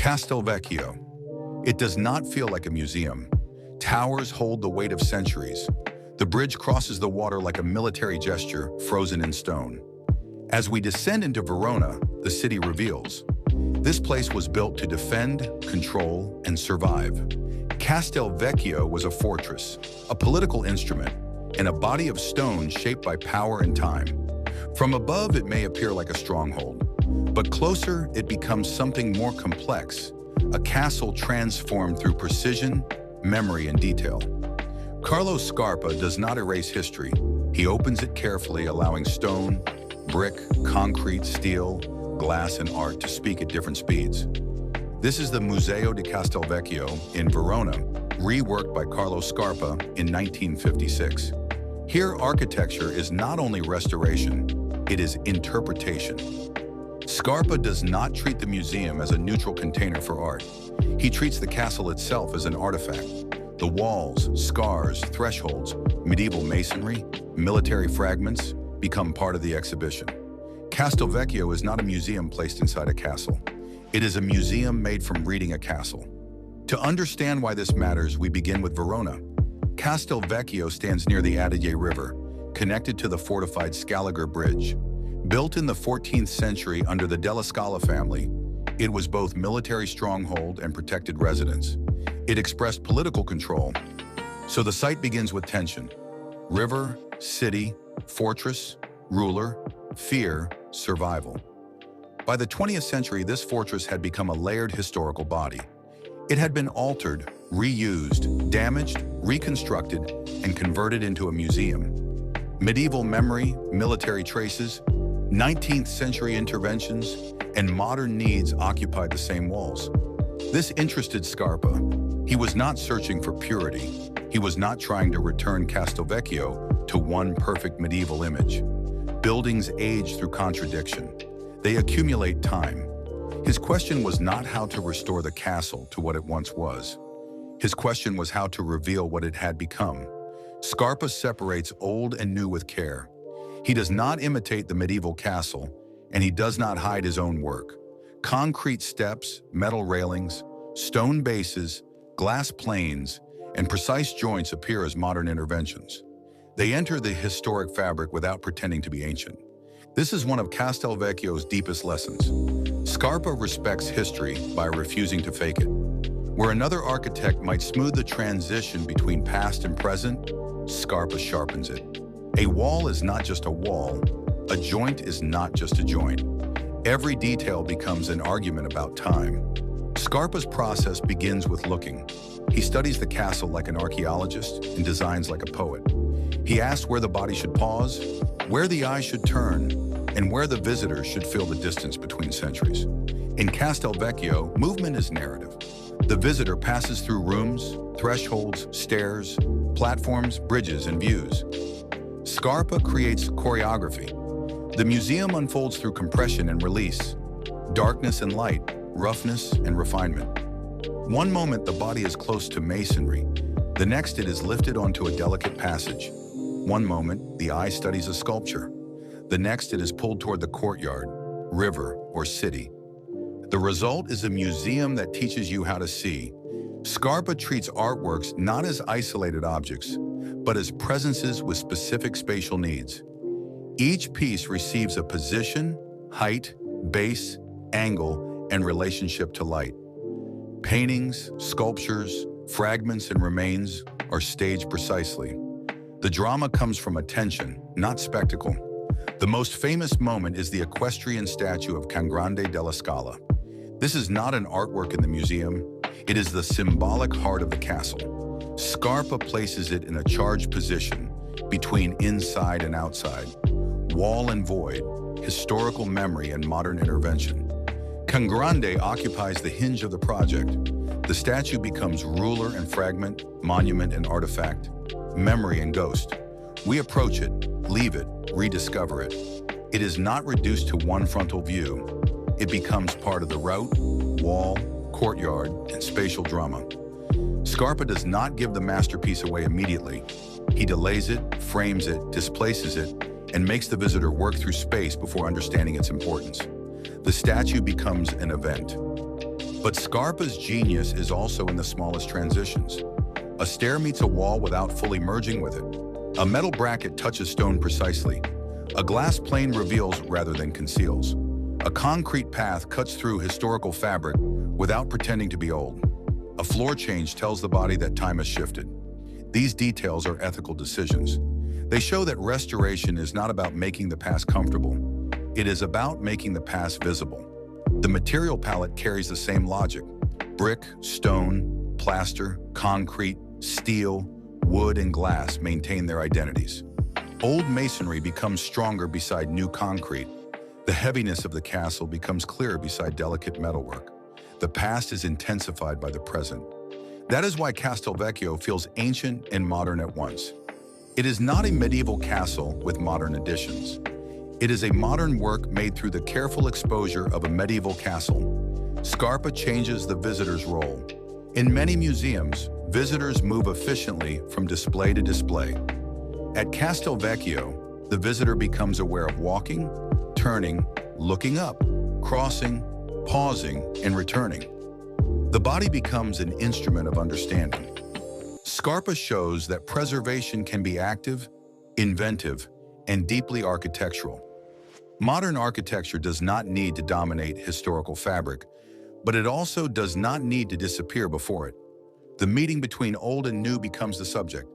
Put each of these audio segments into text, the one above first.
Castelvecchio. It does not feel like a museum. Towers hold the weight of centuries. The bridge crosses the water like a military gesture, frozen in stone. As we descend into Verona, the city reveals. This place was built to defend, control, and survive. Castelvecchio was a fortress, a political instrument, and a body of stone shaped by power and time. From above, it may appear like a stronghold, but closer, it becomes something more complex, a castle transformed through precision, memory, and detail. Carlo Scarpa does not erase history. He opens it carefully, allowing stone, brick, concrete, steel, glass, and art to speak at different speeds. This is the Museo di Castelvecchio in Verona, reworked by Carlo Scarpa in 1956. Here, architecture is not only restoration, it is interpretation. Scarpa does not treat the museum as a neutral container for art. He treats the castle itself as an artifact. The walls, scars, thresholds, medieval masonry, military fragments become part of the exhibition. Castelvecchio is not a museum placed inside a castle. It is a museum made from reading a castle. To understand why this matters, we begin with Verona. Castelvecchio stands near the Adige River, connected to the fortified Scaliger Bridge. Built in the 14th century under the Della Scala family, it was both military stronghold and protected residence. It expressed political control. So the site begins with tension. River, city, fortress, ruler, fear, survival. By the 20th century, this fortress had become a layered historical body. It had been altered, reused, damaged, reconstructed, and converted into a museum. Medieval memory, military traces, 19th century interventions, and modern needs occupied the same walls. This interested Scarpa. He was not searching for purity. He was not trying to return Castelvecchio to one perfect medieval image. Buildings age through contradiction. They accumulate time. His question was not how to restore the castle to what it once was. His question was how to reveal what it had become. Scarpa separates old and new with care. He does not imitate the medieval castle, and he does not hide his own work. Concrete steps, metal railings, stone bases, glass planes, and precise joints appear as modern interventions. They enter the historic fabric without pretending to be ancient. This is one of Castelvecchio's deepest lessons. Scarpa respects history by refusing to fake it. Where another architect might smooth the transition between past and present, Scarpa sharpens it. A wall is not just a wall. A joint is not just a joint. Every detail becomes an argument about time. Scarpa's process begins with looking. He studies the castle like an archaeologist and designs like a poet. He asks where the body should pause, where the eye should turn, and where the visitor should feel the distance between centuries. In Castelvecchio, movement is narrative. The visitor passes through rooms, thresholds, stairs, platforms, bridges, and views. Scarpa creates choreography. The museum unfolds through compression and release, darkness and light, roughness and refinement. One moment the body is close to masonry, the next it is lifted onto a delicate passage. One moment the eye studies a sculpture, the next it is pulled toward the courtyard, river, or city. The result is a museum that teaches you how to see. Scarpa treats artworks not as isolated objects, but as presences with specific spatial needs. Each piece receives a position, height, base, angle, and relationship to light. Paintings, sculptures, fragments, and remains are staged precisely. The drama comes from attention, not spectacle. The most famous moment is the equestrian statue of Can Grande della Scala. This is not an artwork in the museum. It is the symbolic heart of the castle. Scarpa places it in a charged position between inside and outside, wall and void, historical memory and modern intervention. Can Grande occupies the hinge of the project. The statue becomes ruler and fragment, monument and artifact, memory and ghost. We approach it, leave it, rediscover it. It is not reduced to one frontal view. It becomes part of the route, wall, courtyard, and spatial drama. Scarpa does not give the masterpiece away immediately. He delays it, frames it, displaces it, and makes the visitor work through space before understanding its importance. The statue becomes an event. But Scarpa's genius is also in the smallest transitions. A stair meets a wall without fully merging with it. A metal bracket touches stone precisely. A glass plane reveals rather than conceals. A concrete path cuts through historical fabric without pretending to be old. A floor change tells the body that time has shifted. These details are ethical decisions. They show that restoration is not about making the past comfortable. It is about making the past visible. The material palette carries the same logic. Brick, stone, plaster, concrete, steel, wood, and glass maintain their identities. Old masonry becomes stronger beside new concrete. The heaviness of the castle becomes clearer beside delicate metalwork. The past is intensified by the present. That is why Castelvecchio feels ancient and modern at once. It is not a medieval castle with modern additions. It is a modern work made through the careful exposure of a medieval castle. Scarpa changes the visitor's role. In many museums, visitors move efficiently from display to display. At Castelvecchio, the visitor becomes aware of walking, turning, looking up, crossing, pausing, and returning. The body becomes an instrument of understanding. Scarpa shows that preservation can be active, inventive, and deeply architectural. Modern architecture does not need to dominate historical fabric, but it also does not need to disappear before it. The meeting between old and new becomes the subject.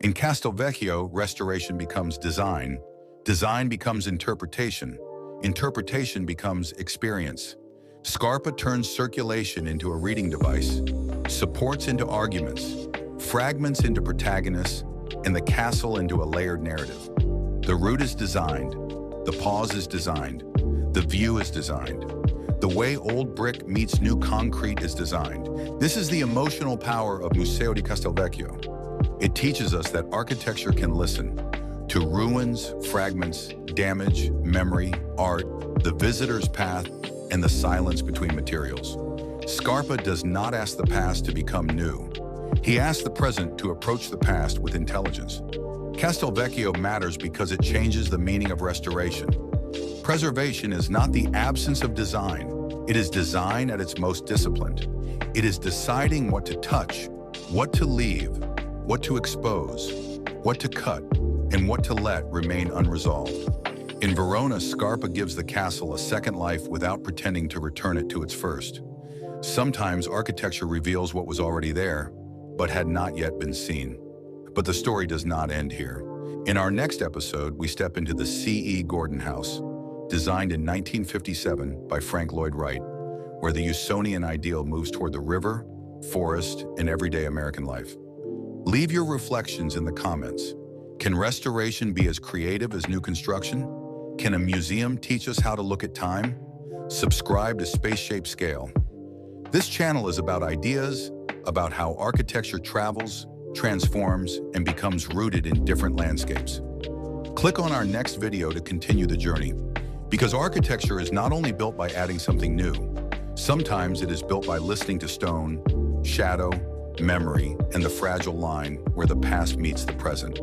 In Castelvecchio, restoration becomes design. Design becomes interpretation. Interpretation becomes experience. Scarpa turns circulation into a reading device, supports into arguments, fragments into protagonists, and the castle into a layered narrative. The route is designed. The pause is designed. The view is designed. The way old brick meets new concrete is designed. This is the emotional power of Museo di Castelvecchio. It teaches us that architecture can listen to ruins, fragments, damage, memory, art, the visitor's path, and the silence between materials. Scarpa does not ask the past to become new. He asks the present to approach the past with intelligence. Castelvecchio matters because it changes the meaning of restoration. Preservation is not the absence of design. It is design at its most disciplined. It is deciding what to touch, what to leave, what to expose, what to cut, and what to let remain unresolved. In Verona, Scarpa gives the castle a second life without pretending to return it to its first. Sometimes architecture reveals what was already there, but had not yet been seen. But the story does not end here. In our next episode, we step into the C.E. Gordon House, designed in 1957 by Frank Lloyd Wright, where the Usonian ideal moves toward the river, forest, and everyday American life. Leave your reflections in the comments. Can restoration be as creative as new construction? Can a museum teach us how to look at time? Subscribe to Space Shape Scale. This channel is about ideas, about how architecture travels, transforms, and becomes rooted in different landscapes. Click on our next video to continue the journey, because architecture is not only built by adding something new. Sometimes it is built by listening to stone, shadow, memory, and the fragile line where the past meets the present.